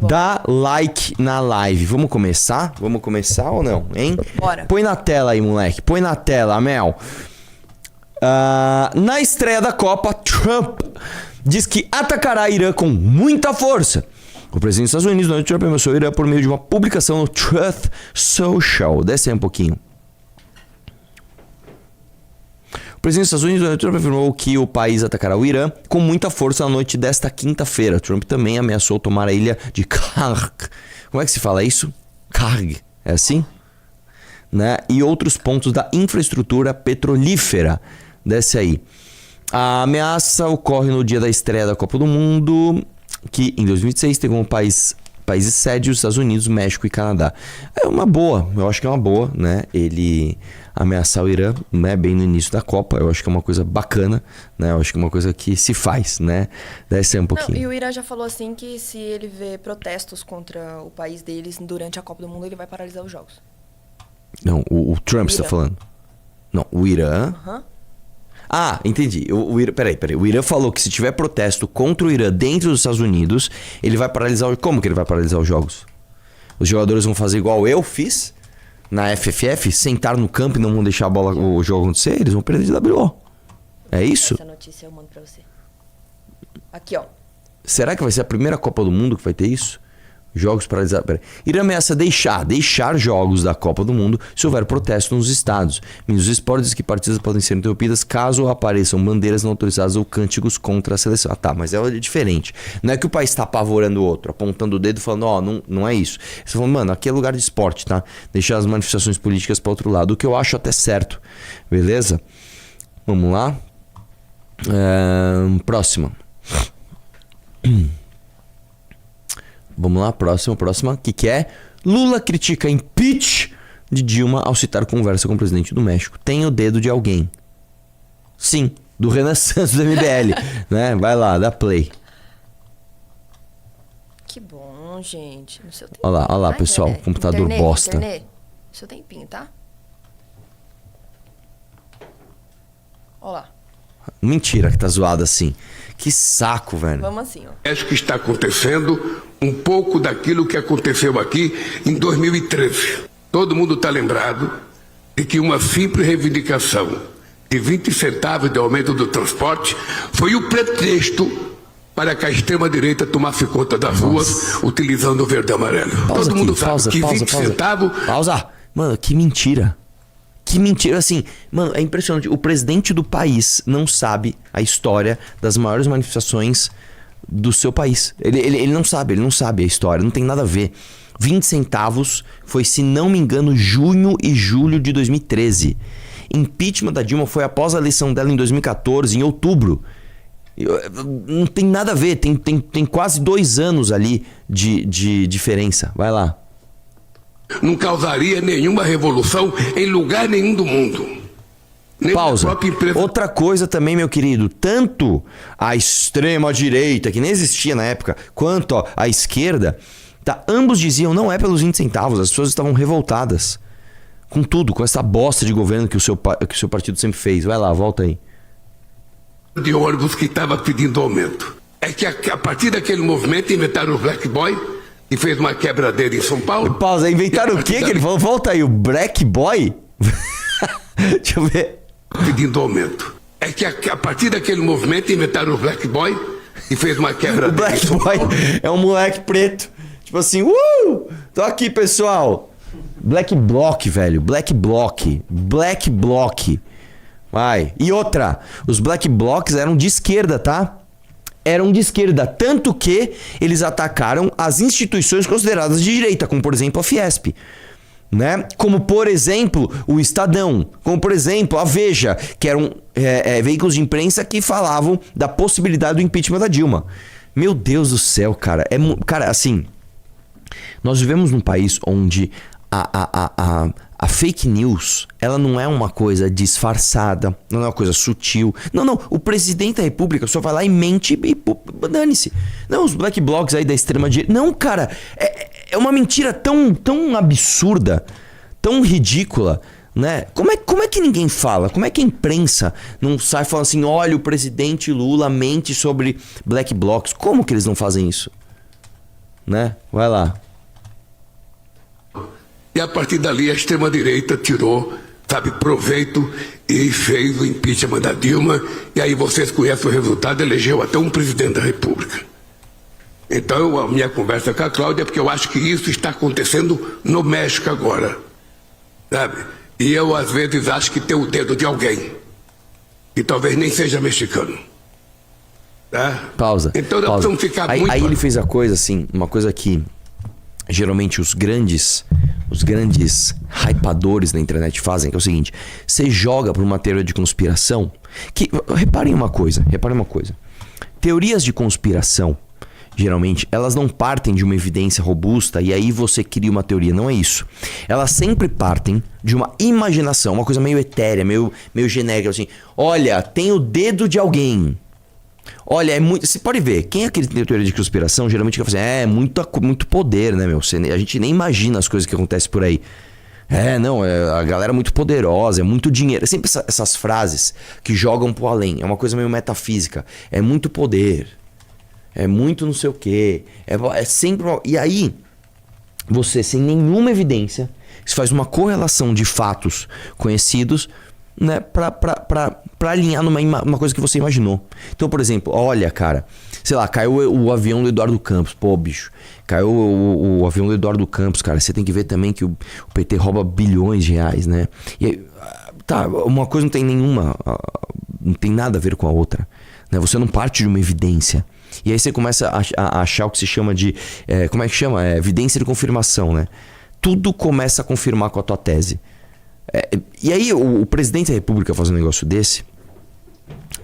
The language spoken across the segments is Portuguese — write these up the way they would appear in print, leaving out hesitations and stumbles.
Dá like na live. Vamos começar? Vamos começar ou não, hein? Bora. Põe na tela aí, moleque. Põe na tela, Mel. Na estreia da Copa, Trump diz que atacará Irã com muita força. O presidente dos Estados Unidos, Donald Trump, ameaçou o Irã por meio de uma publicação no Truth Social. Desce aí um pouquinho. O presidente dos Estados Unidos, Donald Trump, afirmou que o país atacará o Irã com muita força na noite desta quinta-feira. Trump também ameaçou tomar a ilha de Karg. Como é que se fala isso? Karg. É assim? Né? E outros pontos da infraestrutura petrolífera. Desce aí. A ameaça ocorre no dia da estreia da Copa do Mundo, que em 2026 teve um países sede, os Estados Unidos, México e Canadá. É uma boa, eu acho que é uma boa, né? Ele ameaçar o Irã, né? Bem no início da Copa, eu acho que é uma coisa bacana, né? Eu acho que é uma coisa que se faz, né? Deve ser um pouquinho. Não, e o Irã já falou assim que se ele vê protestos contra o país deles durante a Copa do Mundo, ele vai paralisar os jogos. Não, o Trump está falando. Não, o Irã... Ah, entendi. Peraí. O Irã falou que se tiver protesto contra o Irã dentro dos Estados Unidos, ele vai paralisar... Como que ele vai paralisar os jogos? Os jogadores vão fazer igual eu fiz na FFF? Sentar no campo e não vão deixar o jogo acontecer? Eles vão perder de WO. É isso? Essa notícia eu mando pra você. Aqui, ó. Será que vai ser a primeira Copa do Mundo que vai ter isso? Jogos paralisados. Peraí. Irã ameaça deixar jogos da Copa do Mundo se houver protesto nos estados. Os esportes diz que partidas podem ser interrompidas caso apareçam bandeiras não autorizadas ou cânticos contra a seleção. Ah, tá, mas é diferente. Não é que o país está apavorando o outro, apontando o dedo falando, ó, não é isso. Você está falando, mano, aqui é lugar de esporte, tá? Deixar as manifestações políticas para outro lado, o que eu acho até certo. Beleza? Vamos lá. Próxima. Vamos lá, próxima. Que é? Lula critica impeachment de Dilma ao citar conversa com o presidente do México. Tem o dedo de alguém. Sim, do Renan Santos do MBL. Né? Vai lá, dá play. Que bom, gente. No seu tempo. Olha lá, pessoal. Computador bosta. No seu tempinho, tá? Olha lá. Mentira que tá zoado assim. Que saco, velho. Vamos assim, ó. Acho que está acontecendo um pouco daquilo que aconteceu aqui em 2013. Todo mundo está lembrado de que uma simples reivindicação de 20 centavos de aumento do transporte foi o pretexto para que a extrema-direita tomasse conta das ruas utilizando o verde e amarelo. Pausa Todo mundo aqui, sabe que 20 centavos... Pausa. Mano, que mentira. Que mentira, assim, mano, é impressionante. O presidente do país não sabe a história das maiores manifestações do seu país. Ele não sabe a história, não tem nada a ver. 20 centavos foi, se não me engano, junho e julho de 2013. Impeachment da Dilma foi após a eleição dela em 2014, em outubro. Não tem nada a ver, tem quase 2 anos ali de diferença. Vai lá. Não causaria nenhuma revolução em lugar nenhum do mundo. Nem Pausa. Outra coisa também, meu querido, tanto a extrema-direita, que nem existia na época, quanto a esquerda, tá, ambos diziam, não é pelos 20 centavos, as pessoas estavam revoltadas. Com tudo, com essa bosta de governo que o seu partido sempre fez. Vai lá, volta aí. De ônibus que estava pedindo aumento. É que a partir daquele movimento inventaram o Black Boy, e fez uma quebradeira em São Paulo. Pausa, inventaram o quê que ele falou? Volta aí, o Black Boy? Deixa eu ver. Pedindo aumento. É que a partir daquele movimento inventaram o Black Boy e fez uma quebradeira. O Black Boy é um moleque preto. Tipo assim, tô aqui, pessoal. Black Bloc, velho. Black Bloc. Vai. E outra, os Black Blocs eram de esquerda, tá? Eram de esquerda, tanto que eles atacaram as instituições consideradas de direita, como por exemplo a Fiesp, né? Como por exemplo o Estadão, como por exemplo a Veja, que eram veículos de imprensa que falavam da possibilidade do impeachment da Dilma. Meu Deus do céu, cara, cara, assim, nós vivemos num país onde a fake news, ela não é uma coisa disfarçada, não é uma coisa sutil. Não. O presidente da república só vai lá e mente e dane-se. Não, os black blocs aí da extrema direita. Não, cara, é uma mentira tão absurda, tão ridícula, né? Como é que ninguém fala? Como é que a imprensa não sai falando assim, olha, o presidente Lula mente sobre black blocs? Como que eles não fazem isso? né? Vai lá. E a partir dali a extrema-direita tirou, sabe, proveito e fez o impeachment da Dilma. E aí vocês conhecem o resultado, elegeu até um presidente da República. Então a minha conversa com a Cláudia é porque eu acho que isso está acontecendo no México agora, sabe? E eu às vezes acho que tem o dedo de alguém, que talvez nem seja mexicano. Tá? Pausa. Então nós precisamos ficar muito... Aí ele fez a coisa assim, uma coisa que geralmente os grandes hypadores na internet fazem, que é o seguinte: você joga para uma teoria de conspiração que, reparem uma coisa, teorias de conspiração, geralmente, elas não partem de uma evidência robusta e aí você cria uma teoria, não é isso. Elas sempre partem de uma imaginação, uma coisa meio etérea, meio genérica, assim. Olha, tem o dedo de alguém. Olha, é muito. Você pode ver, quem é que tem teoria de conspiração, geralmente quer fazer, muito poder, né, meu? A gente nem imagina as coisas que acontecem por aí. A galera é muito poderosa, é muito dinheiro. É sempre essas frases que jogam pro além. É uma coisa meio metafísica. É muito poder. É muito não sei o quê. É sempre. E aí, você, sem nenhuma evidência, você faz uma correlação de fatos conhecidos, né, pra alinhar numa coisa que você imaginou. Então, por exemplo, olha, cara, sei lá, caiu o avião do Eduardo Campos. Pô, bicho, caiu o avião do Eduardo Campos, cara. Você tem que ver também que o PT rouba bilhões de reais, né? E aí, tá, uma coisa não tem não tem nada a ver com a outra, né? Você não parte de uma evidência. E aí você começa a achar o que se chama de... como é que chama? Evidência de confirmação, né? Tudo começa a confirmar com a tua tese. E aí o presidente da República fazendo um negócio desse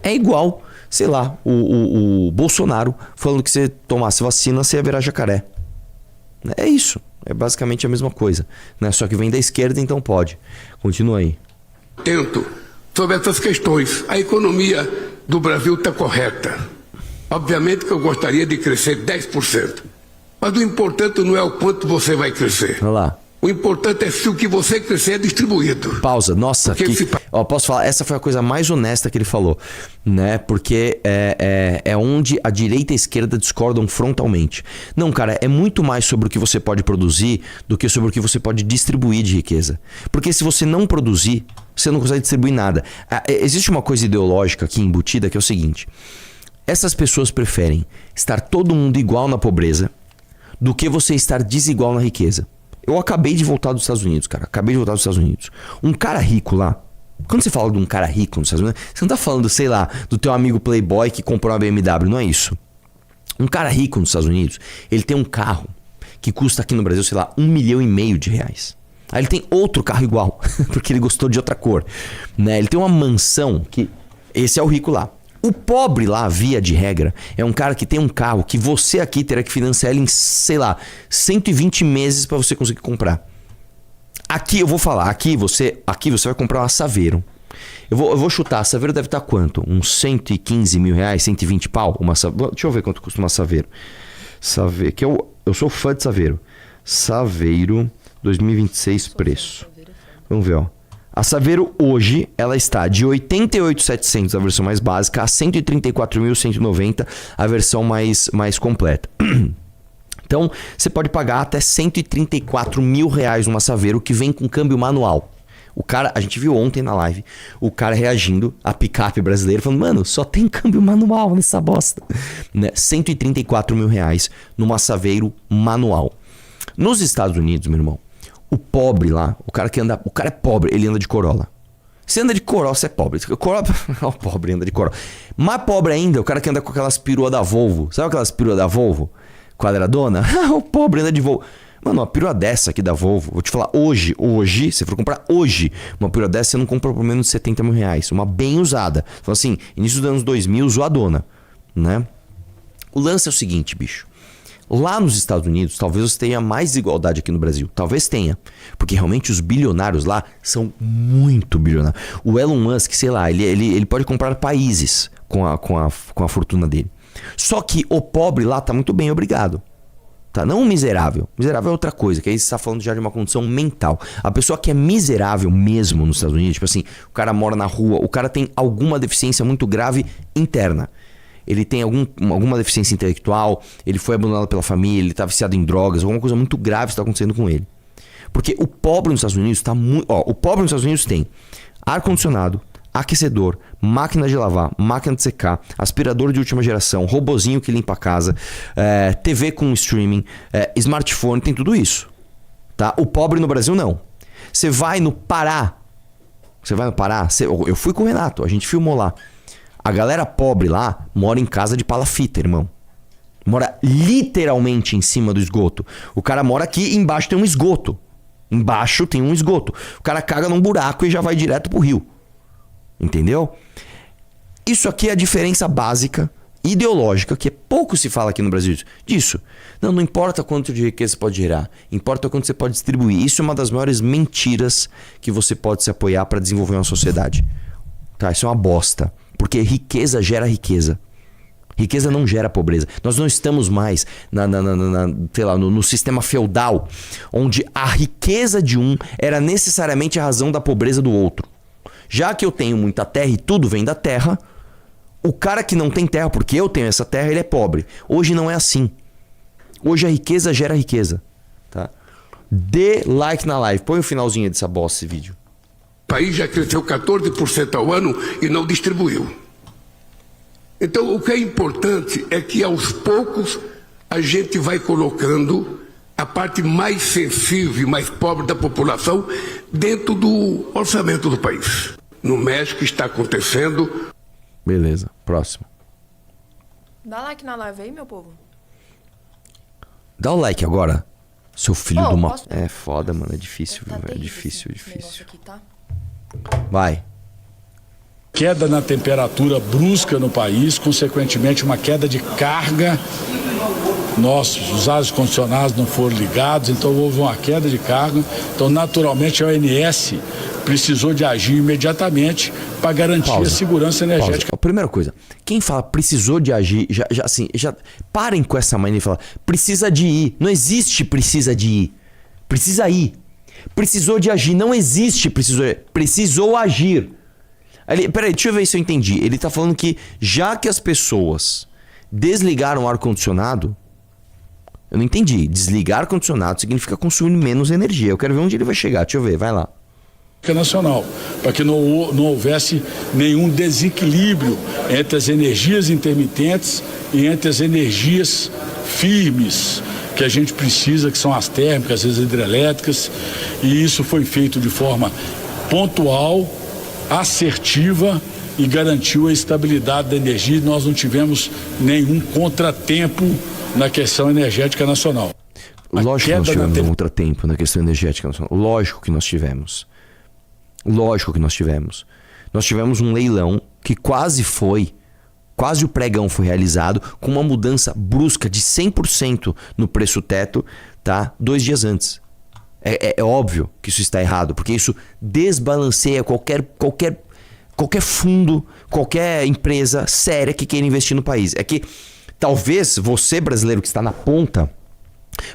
é igual, sei lá, o Bolsonaro falando que se tomasse vacina você ia virar jacaré. É isso. É basicamente a mesma coisa, né? Só que vem da esquerda, então pode. Continua aí. Atento sobre essas questões. A economia do Brasil está correta. Obviamente que eu gostaria de crescer 10%. Mas o importante não é o quanto você vai crescer. Olha lá. O importante é se o que você crescer é distribuído. Pausa. Nossa, posso falar? Essa foi a coisa mais honesta que ele falou, né? Porque é onde a direita e a esquerda discordam frontalmente. Não, cara, é muito mais sobre o que você pode produzir do que sobre o que você pode distribuir de riqueza. Porque se você não produzir, você não consegue distribuir nada. Existe uma coisa ideológica aqui embutida que é o seguinte: essas pessoas preferem estar todo mundo igual na pobreza do que você estar desigual na riqueza. Eu acabei de voltar dos Estados Unidos, cara. Um cara rico lá. Quando você fala de um cara rico nos Estados Unidos, você não tá falando, sei lá, do teu amigo playboy que comprou uma BMW. Não é isso. Um cara rico nos Estados Unidos, ele tem um carro que custa aqui no Brasil, sei lá, R$1,5 milhão. Aí ele tem outro carro igual, porque ele gostou de outra cor, né? Ele tem uma mansão que... Esse é o rico lá. O pobre lá, via de regra, é um cara que tem um carro que você aqui terá que financiar ele em, sei lá, 120 meses para você conseguir comprar. Aqui eu vou falar, aqui você vai comprar uma Saveiro. Eu vou chutar, a Saveiro deve estar quanto? Uns 115 mil reais, 120 pau? Deixa eu ver quanto custa uma Saveiro. Que eu sou fã de Saveiro. Saveiro 2026 preço. Vamos ver, ó. A Saveiro hoje, ela está de 88.700 a versão mais básica a 134.190 a versão mais completa. Então, você pode pagar até 134 mil reais numa Saveiro que vem com câmbio manual. O cara, a gente viu ontem na live, o cara reagindo a picape brasileira, falando, mano, só tem câmbio manual nessa bosta. Né? 134 mil reais numa Saveiro manual. Nos Estados Unidos, meu irmão, o pobre lá, o cara é pobre, ele anda de Corolla. Se anda de Corolla, você é pobre. O pobre anda de Corolla. Mais pobre ainda, o cara que anda com aquelas peruas da Volvo. Sabe aquelas peruas da Volvo? Quadradona? O pobre anda de Volvo. Mano, uma perua dessa aqui da Volvo, vou te falar, hoje, se for comprar hoje, uma perua dessa você não compra por menos de 70 mil reais. Uma bem usada. Então assim, início dos anos 2000, zoadona, né? O lance é o seguinte, bicho. Lá nos Estados Unidos, talvez você tenha mais desigualdade aqui no Brasil. Talvez tenha. Porque realmente os bilionários lá são muito bilionários. O Elon Musk, sei lá, ele pode comprar países com a fortuna dele. Só que o pobre lá tá muito bem, obrigado. Tá? Não o miserável. Miserável é outra coisa, que aí você tá falando já de uma condição mental. A pessoa que é miserável mesmo nos Estados Unidos, tipo assim, o cara mora na rua, o cara tem alguma deficiência muito grave interna. ele tem alguma deficiência intelectual, ele foi abandonado pela família, ele tá viciado em drogas, alguma coisa muito grave está acontecendo com ele. Porque o pobre nos Estados Unidos tá muito... Ó, o pobre nos Estados Unidos tem ar-condicionado, aquecedor, máquina de lavar, máquina de secar, aspirador de última geração, robozinho que limpa a casa, TV com streaming, smartphone, tem tudo isso. Tá? O pobre no Brasil não. Você vai no Pará, eu fui com o Renato, a gente filmou lá. A galera pobre lá mora em casa de palafita, irmão. Mora literalmente em cima do esgoto. O cara mora aqui e embaixo tem um esgoto. Embaixo tem um esgoto. O cara caga num buraco e já vai direto pro rio. Entendeu? Isso aqui é a diferença básica, ideológica, que pouco se fala aqui no Brasil disso. Não importa quanto de riqueza você pode gerar, importa quanto você pode distribuir. Isso é uma das maiores mentiras que você pode se apoiar para desenvolver uma sociedade. Tá? Isso é uma bosta. Porque riqueza gera riqueza. Riqueza não gera pobreza. Nós não estamos mais no sistema feudal, onde a riqueza de um era necessariamente a razão da pobreza do outro. Já que eu tenho muita terra e tudo vem da terra, o cara que não tem terra, porque eu tenho essa terra, ele é pobre. Hoje não é assim. Hoje a riqueza gera riqueza. Tá? Dê like na live. Põe o finalzinho dessa bosta, esse vídeo. O país já cresceu 14% ao ano e não distribuiu. Então, o que é importante é que, aos poucos, a gente vai colocando a parte mais sensível e mais pobre da população dentro do orçamento do país. No México está acontecendo... Beleza, próximo. Dá like na live aí, meu povo. Dá o like agora, seu filho de uma... Posso? É foda, mano, é difícil, Tá viu? É terrível difícil, esse negócio aqui, tá? Vai. Queda na temperatura brusca no país, consequentemente uma queda de carga. Os ares condicionados não foram ligados, então houve uma queda de carga. Então, naturalmente, a ONS precisou de agir imediatamente para garantir a segurança energética. Pausa. Primeira coisa, quem fala precisou de agir, já parem com essa mania de falar precisa de ir. Não existe precisa de ir. Precisa ir. Precisou de agir. Não existe precisou agir. Peraí, deixa eu ver se eu entendi. Ele tá falando que já que as pessoas desligaram o ar-condicionado, eu não entendi. Desligar ar-condicionado significa consumir menos energia. Eu quero ver onde ele vai chegar. Deixa eu ver, vai lá. Nacional, para que não houvesse nenhum desequilíbrio entre as energias intermitentes e entre as energias firmes que a gente precisa, que são as térmicas, as hidrelétricas, e isso foi feito de forma pontual, assertiva e garantiu a estabilidade da energia. Nós não tivemos nenhum contratempo na questão energética nacional. Lógico que nós tivemos um contratempo na questão energética nacional. Lógico que nós tivemos. Lógico que nós tivemos. Nós tivemos um leilão que quase o pregão foi realizado com uma mudança brusca de 100% no preço teto, tá? 2 dias antes. É óbvio que isso está errado, porque isso desbalanceia qualquer fundo, qualquer empresa séria que queira investir no país. É que talvez você, brasileiro que está na ponta,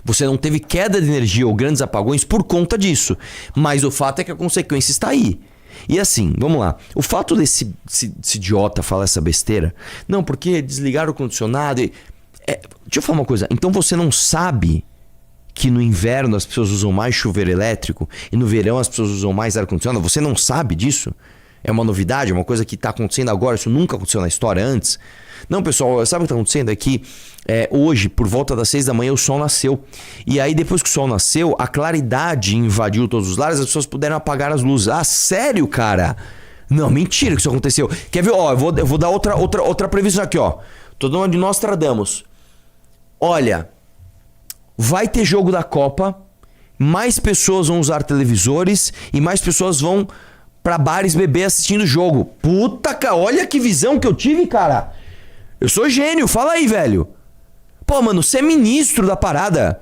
você não teve queda de energia ou grandes apagões por conta disso. Mas o fato é que a consequência está aí. E assim, vamos lá. O fato desse idiota falar essa besteira... Não, porque desligaram o condicionado... Deixa eu falar uma coisa. Então você não sabe que no inverno as pessoas usam mais chuveiro elétrico e no verão as pessoas usam mais ar-condicionado? Você não sabe disso? É uma novidade? É uma coisa que está acontecendo agora? Isso nunca aconteceu na história antes? Não, pessoal, sabe o que está acontecendo aqui? Hoje, por volta das 6 da manhã, o sol nasceu. E aí, depois que o sol nasceu, a claridade invadiu todos os lares, as pessoas puderam apagar as luzes. Ah, sério, cara? Não, mentira que isso aconteceu. Quer ver? Ó, eu vou dar outra previsão aqui, ó. Tô dando uma de Nostradamus. Olha, vai ter jogo da Copa, mais pessoas vão usar televisores e mais pessoas vão pra bares beber assistindo o jogo. Puta, cara, olha que visão que eu tive, cara. Eu sou gênio, fala aí, velho. Pô, mano, você é ministro da parada.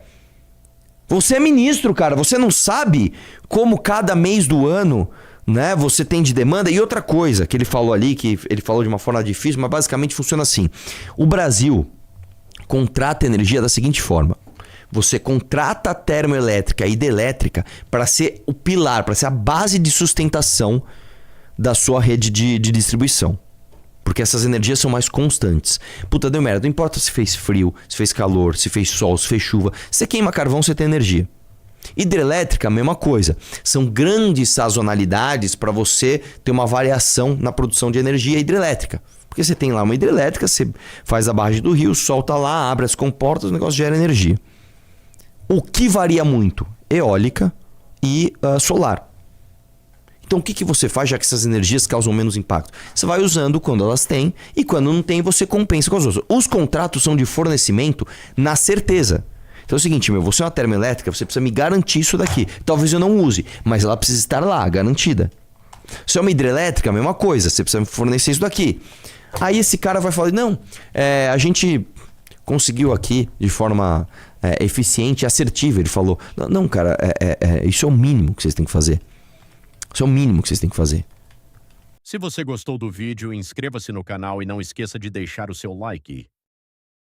Você é ministro, cara. Você não sabe como cada mês do ano, né, você tem de demanda. E outra coisa que ele falou ali, que ele falou de uma forma difícil, mas basicamente funciona assim. O Brasil contrata energia da seguinte forma. Você contrata a termoelétrica e hidrelétrica para ser o pilar, para ser a base de sustentação da sua rede de distribuição. Porque essas energias são mais constantes. Puta, deu merda. Não importa se fez frio, se fez calor, se fez sol, se fez chuva. Você queima carvão, você tem energia. Hidrelétrica, a mesma coisa. São grandes sazonalidades para você ter uma variação na produção de energia hidrelétrica. Porque você tem lá uma hidrelétrica, você faz a barragem do rio, solta lá, abre as comportas, o negócio gera energia. O que varia muito? Eólica e solar. Então o que você faz, já que essas energias causam menos impacto? Você vai usando quando elas têm e quando não tem você compensa com as outras. Os contratos são de fornecimento na certeza. Então é o seguinte, você é uma termoelétrica, você precisa me garantir isso daqui. Talvez eu não use, mas ela precisa estar lá, garantida. Se é uma hidrelétrica, a mesma coisa, você precisa me fornecer isso daqui. Aí esse cara vai falar, não, a gente conseguiu aqui de forma eficiente e assertiva. Ele falou, não cara, isso é o mínimo que vocês têm que fazer. Isso é o mínimo que vocês têm que fazer. Se você gostou do vídeo, inscreva-se no canal e não esqueça de deixar o seu like.